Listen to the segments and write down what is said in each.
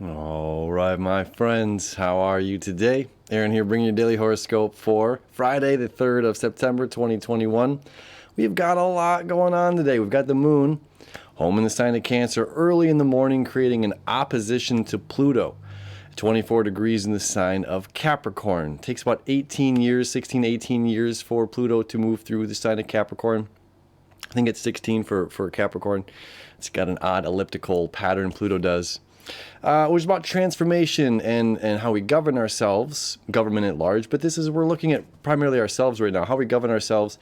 All right, my friends, how are you today? Aaron here, bringing your daily horoscope for Friday, the 3rd of September, 2021. We've got a lot going on today. We've got the moon, home in the sign of Cancer, early in the morning, creating an opposition to Pluto. 24 degrees in the sign of Capricorn. It takes about 18 years, 16, 18 years for Pluto to move through the sign of Capricorn. I think it's 16 for Capricorn. It's got an odd elliptical pattern, Pluto does. Which is about transformation and how we govern ourselves, government at large. But we're looking at primarily ourselves right now, how we govern ourselves.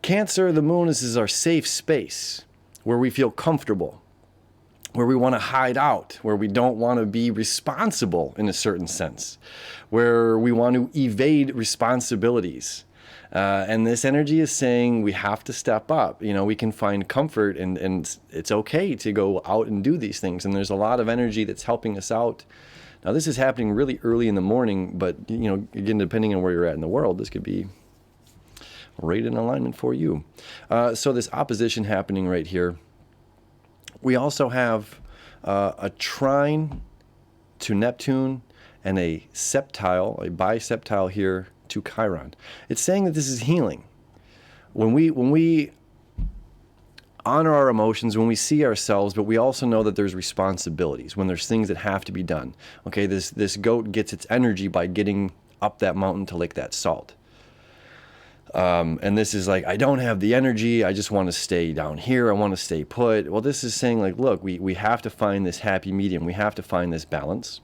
Cancer, the moon, this is our safe space where we feel comfortable, where we want to hide out, where we don't want to be responsible in a certain sense, where we want to evade responsibilities. And this energy is saying we have to step up. You know, we can find comfort and it's okay to go out and do these things. And there's a lot of energy that's helping us out. Now, this is happening really early in the morning, but, you know, again, depending on where you're at in the world, this could be right in alignment for you. So this opposition happening right here. We also have a trine to Neptune and a septile, a biseptile here to Chiron. It's saying that this is healing. When we honor our emotions, when we see ourselves, but we also know that there's responsibilities, when there's things that have to be done. Okay, this goat gets its energy by getting up that mountain to lick that salt. And this is like, I don't have the energy. I just want to stay down here. I want to stay put. Well, this is saying like, look, we have to find this happy medium. We have to find this balance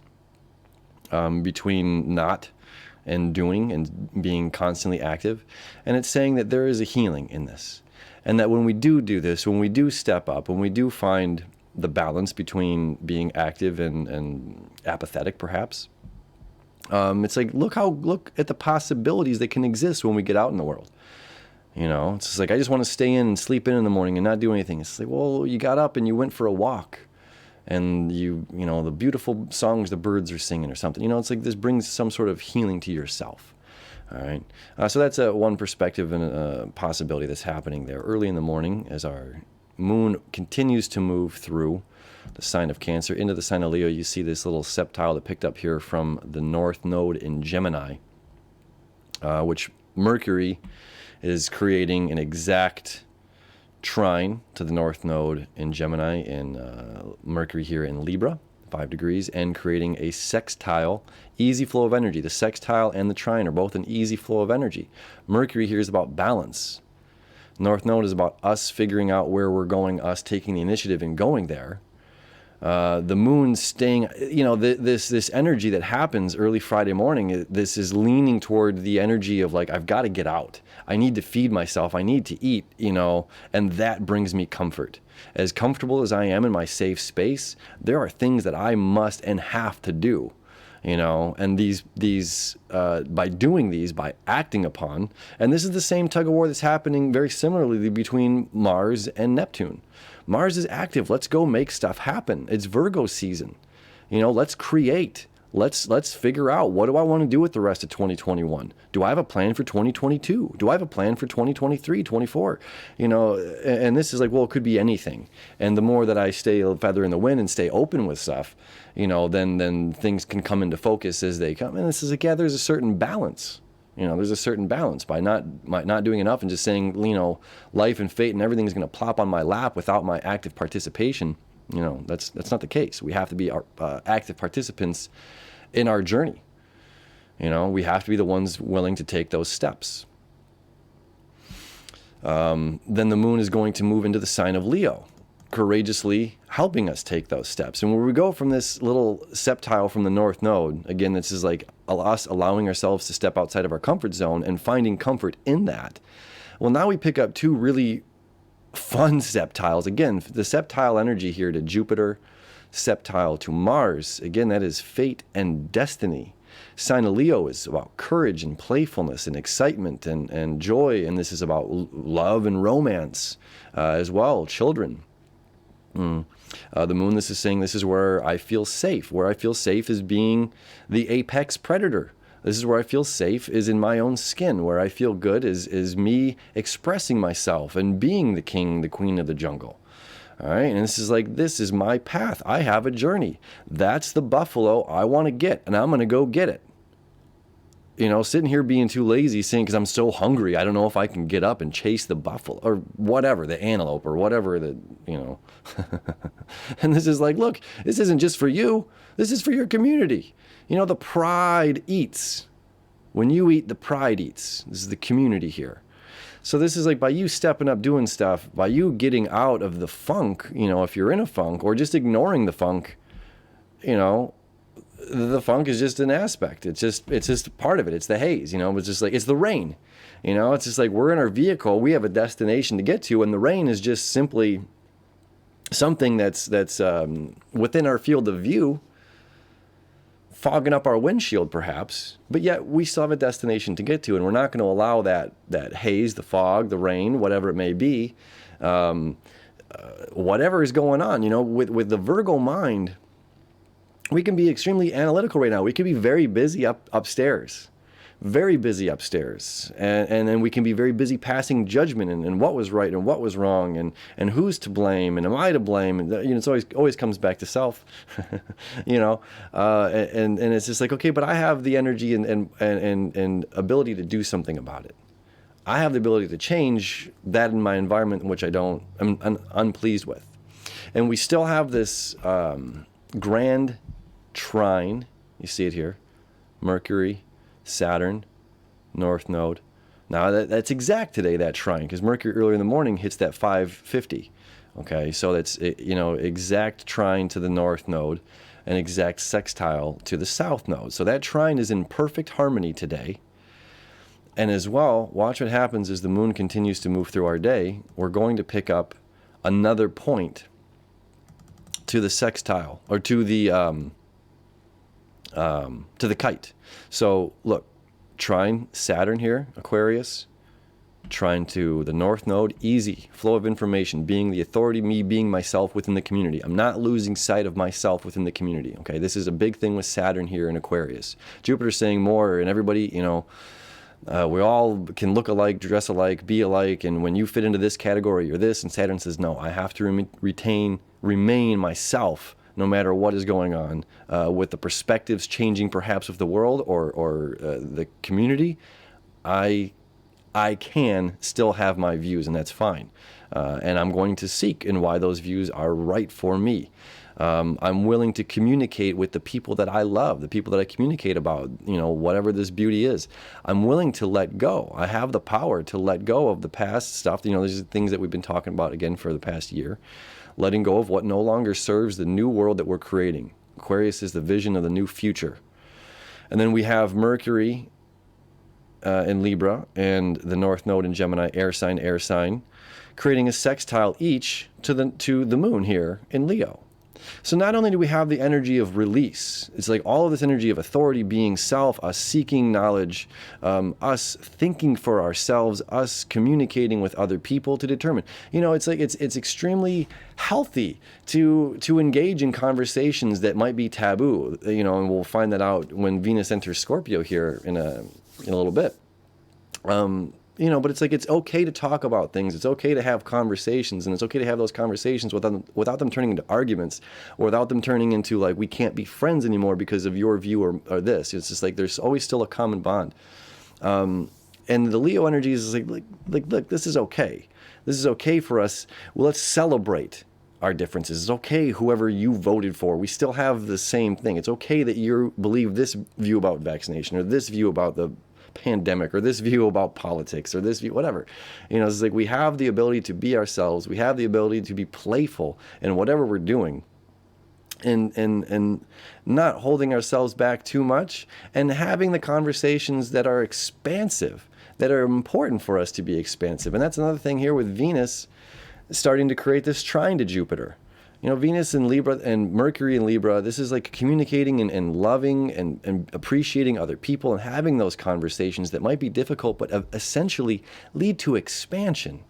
between not and doing and being constantly active. And it's saying that there is a healing in this. And that when we do this, when we do step up, when we do find the balance between being active and apathetic perhaps, it's like, look at the possibilities that can exist when we get out in the world. You know, it's just like, I just want to stay in and sleep in the morning and not do anything. It's like, well, you got up and you went for a walk. And you know, the beautiful songs the birds are singing or something. You know, it's like this brings some sort of healing to yourself. All right. So that's one perspective and a possibility that's happening there early in the morning as our moon continues to move through the sign of Cancer into the sign of Leo. You see this little septile that picked up here from the North Node in Gemini, which Mercury is creating an exact trine to the North Node in Gemini and Mercury here in Libra, 5 degrees, and creating a sextile, easy flow of energy. The sextile and the trine are both an easy flow of energy. Mercury here is about balance. North Node is about us figuring out where we're going, us taking the initiative and going there. The moon staying, you know, this energy that happens early Friday morning, this is leaning toward the energy of like, I've got to get out. I need to feed myself. I need to eat, you know, and that brings me comfort. As comfortable as I am in my safe space, there are things that I must and have to do, you know, and by doing these, by acting upon, and this is the same tug of war that's happening very similarly between Mars and Neptune. Mars is active. Let's go make stuff happen. It's Virgo season. You know, let's create. Let's figure out, what do I want to do with the rest of 2021? Do I have a plan for 2022? Do I have a plan for 2023, 24? You know, and this is like, well, it could be anything. And the more that I stay a feather in the wind and stay open with stuff, you know, then things can come into focus as they come. And this is like, yeah, there's a certain balance. You know, there's a certain balance by not doing enough and just saying, you know, life and fate and everything is going to plop on my lap without my active participation. You know, that's not the case. We have to be active participants in our journey. You know, we have to be the ones willing to take those steps. Then the moon is going to move into the sign of Leo, courageously helping us take those steps. And where we go from this little septile from the North Node, again, this is like us allowing ourselves to step outside of our comfort zone and finding comfort in that. Well, now we pick up two really fun septiles. Again, the septile energy here to Jupiter, septile to Mars. Again, that is fate and destiny. Sign of Leo is about courage and playfulness and excitement and joy. And this is about love and romance as well, children. The moon, this is saying this is where I feel safe. Where I feel safe is being the apex predator. This is where I feel safe, is in my own skin. Where I feel good is me expressing myself and being the king, the queen of the jungle. All right. And this is my path. I have a journey. That's the buffalo I want to get, and I'm going to go get it. Sitting here being too lazy, saying, because I'm so hungry, I don't know if I can get up and chase the buffalo or whatever, the antelope or whatever And this is like, look, this isn't just for you. This is for your community. The pride eats. When you eat, the pride eats. This is the community here. So this is like by you stepping up, doing stuff, by you getting out of the funk, if you're in a funk, or just ignoring the funk, the funk is just an aspect. It's just part of it. It's the haze, it's just like, it's the rain, it's just like we're in our vehicle. We have a destination to get to, and the rain is just simply something that's within our field of view, fogging up our windshield perhaps, but yet we still have a destination to get to, and we're not going to allow that haze, the fog, the rain, whatever it may be, whatever is going on, with the Virgo mind. We can be extremely analytical right now. We can be very busy upstairs, very busy upstairs. And then we can be very busy passing judgment and what was right and what was wrong and who's to blame and am I to blame? And it's always comes back to self, and it's just like, okay, but I have the energy and ability to do something about it. I have the ability to change that in my environment in which I'm unpleased with. And we still have this grand trine, you see it here, Mercury, Saturn, North Node. Now that's exact today, that trine, because Mercury earlier in the morning hits that 550. Okay, so that's exact trine to the North Node, and exact sextile to the South Node. So that trine is in perfect harmony today. And as well, watch what happens as the moon continues to move through our day. We're going to pick up another point to the sextile, or to the kite. So look, trine Saturn here, Aquarius, trine to the North Node, easy flow of information, being the authority, me being myself within the community. I'm not losing sight of myself within the community. Okay, this is a big thing with Saturn here in Aquarius. Jupiter's saying more, and everybody, we all can look alike, dress alike, be alike, and when you fit into this category, you're this. And Saturn says, no, I have to remain myself, no matter what is going on, with the perspectives changing perhaps of the world or the community. I can still have my views, and that's fine. And I'm going to seek in why those views are right for me. I'm willing to communicate with the people that I love, the people that I communicate about, whatever this beauty is. I'm willing to let go. I have the power to let go of the past stuff. These are things that we've been talking about again for the past year. Letting go of what no longer serves the new world that we're creating. Aquarius is the vision of the new future. And then we have Mercury in Libra and the North Node in Gemini, air sign, creating a sextile each to the moon here in Leo. So not only do we have the energy of release, it's like all of this energy of authority, being self, us seeking knowledge, us thinking for ourselves, us communicating with other people to determine. It's like it's extremely healthy to engage in conversations that might be taboo. And we'll find that out when Venus enters Scorpio here in a little bit. But it's like, it's okay to talk about things. It's okay to have conversations, and it's okay to have those conversations without them turning into arguments, or without them turning into like, we can't be friends anymore because of your view or this. It's just like, there's always still a common bond. And the Leo energy is like, look, this is okay. This is okay for us. Well, let's celebrate our differences. It's okay, whoever you voted for, we still have the same thing. It's okay that you believe this view about vaccination, or this view about the pandemic, or this view about politics, or this view, whatever. It's like we have the ability to be ourselves. We have the ability to be playful in whatever we're doing, and not holding ourselves back too much, and having the conversations that are expansive, that are important for us to be expansive. And that's another thing here with Venus starting to create this trine to Jupiter. Venus in Libra and Mercury in Libra, this is like communicating and loving and appreciating other people, and having those conversations that might be difficult, but essentially lead to expansion.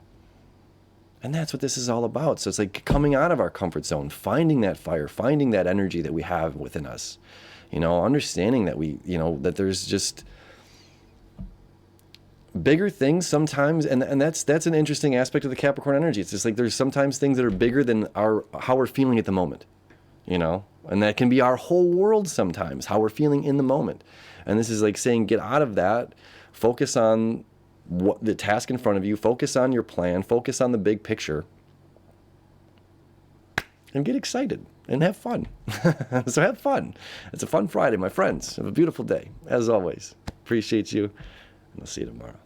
And that's what this is all about. So it's like coming out of our comfort zone, finding that fire, finding that energy that we have within us, understanding that that there's just bigger things sometimes, and that's an interesting aspect of the Capricorn energy. It's just like there's sometimes things that are bigger than how we're feeling at the moment, you know? And that can be our whole world sometimes, how we're feeling in the moment. And this is like saying, get out of that, focus on what the task in front of you, focus on your plan, focus on the big picture, and get excited and have fun. So have fun. It's a fun Friday, my friends. Have a beautiful day. As always, appreciate you, and I'll see you tomorrow.